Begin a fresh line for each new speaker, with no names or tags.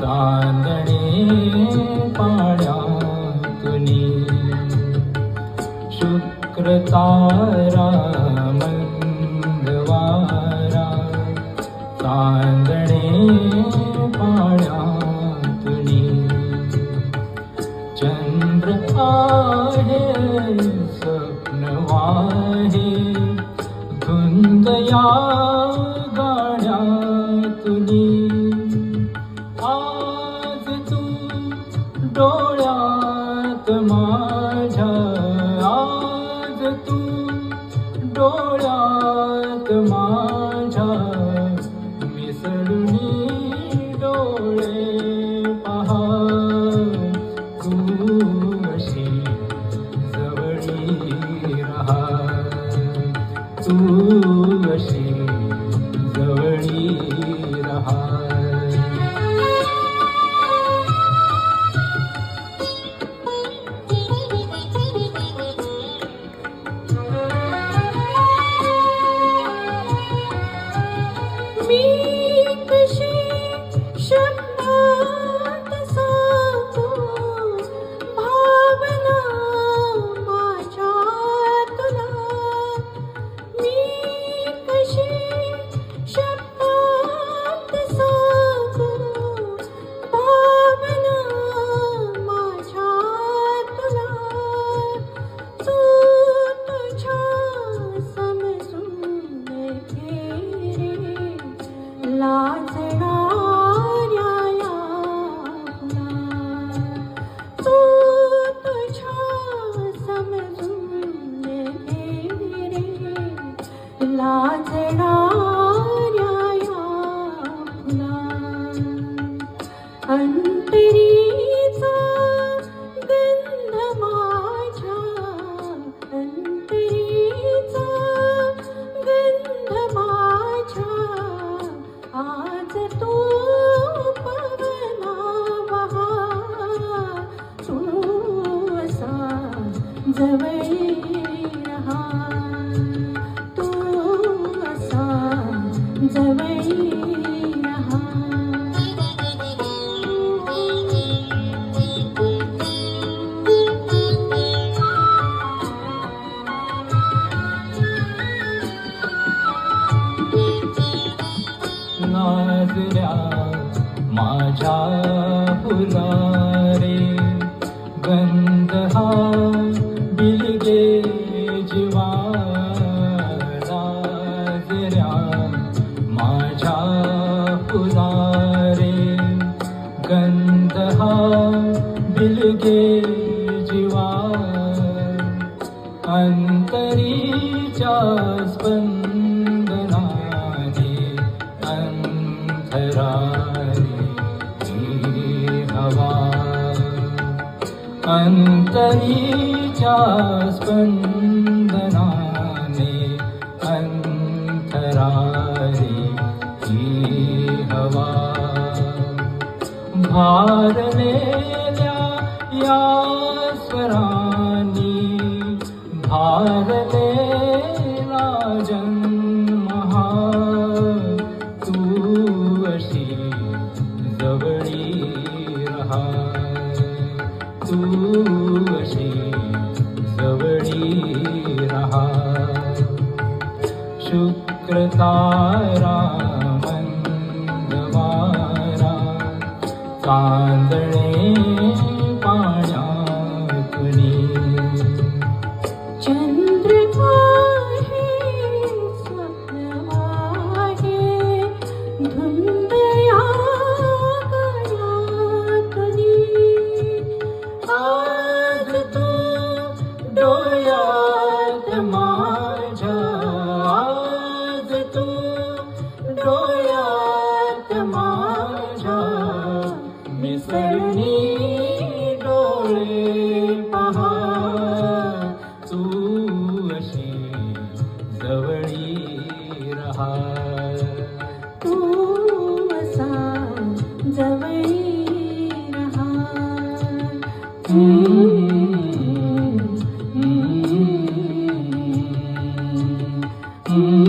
चांदणे पाण्यातुनी शुक्र तारा मंगळवारा चांदणे पाण्यातुनी चंद्र आहे स्वप्नवाहे धुंद या गाण्यातुनी आज तू डोळ्यात माझ्या आज तू डोळ्यात माझ्या मिसळुनी डोळे पहा तू अशी जवळी रहा तू अशी जवळी रहा
मी कशी शब्दात सांगू भावना माझ्या तुला मी कशी शब्दात सांगू भावना माझ्या तुला तू तुझ्या समजून घे लाजणाऱ्या या फुला तू तुझ्या समजून घे रे लाजणाऱ्या या फुला अंतरीचा गंध माझ्या अंतरीचा गंध माझ्या आज तू पवना बहार तू असा जवळी रहा तू असा जवळी रहा
नाजऱ्या माझ्या फुलारे गंध हा बिलगे जीवा नाजऱ्या माझ्या फुलारे गंध हा बिलगे जीवा अंतरीच्या स्पंदनाने अंतरारी हवा अंतरीच्या स्पंदनाने अंतरारी हवा भारलेल्या या स्वरांनी भारलेला जन्म हा तू अशी जवळी रहा तू अशी जवळी रहा शुक्र तारा मंगळवारा चांदणे पाण्यातुनी
चंद्र आहे स्वप्नवाहे धुंद या गाण्यातुनी
आज तू डोळ्यात माझ्या आज तू डोळ्यात माझ्या मिसळणी डोळे पहा तू अशी जवळी रहा
तू असा जवळी रहा
Mm-hmm.